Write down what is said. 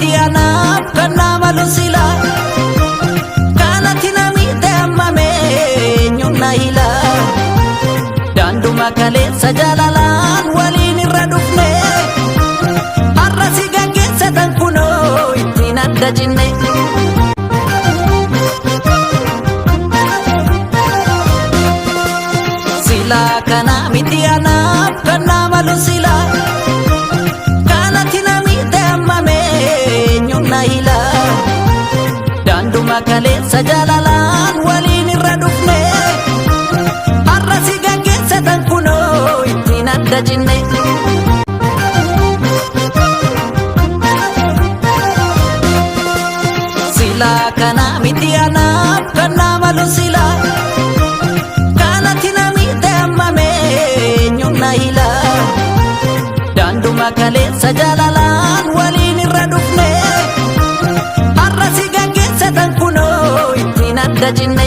miti anaaf kan nama lusila kanatti namiite ammame eenyuun na hila daanduma kaleessa jaalalaan waliin irra dhufne har'a si gaggeessatan kunoo ittiin adda jinne sila kana miti anaaf kan nama lusila kanatti namiite ammame eenyuun na hila daanduma kaleessa jaalalaan waliin irra dhufne har'a si gaggeessatan kunoo ittiin adda jinne sila kana miti anaaf kan nama lusila kanatti namiite ammame eenyuun na hila daanduma kaleessa jaalalaan waliin irra dhufne har'a si gaggeessatan kunoo ittiin adda jinne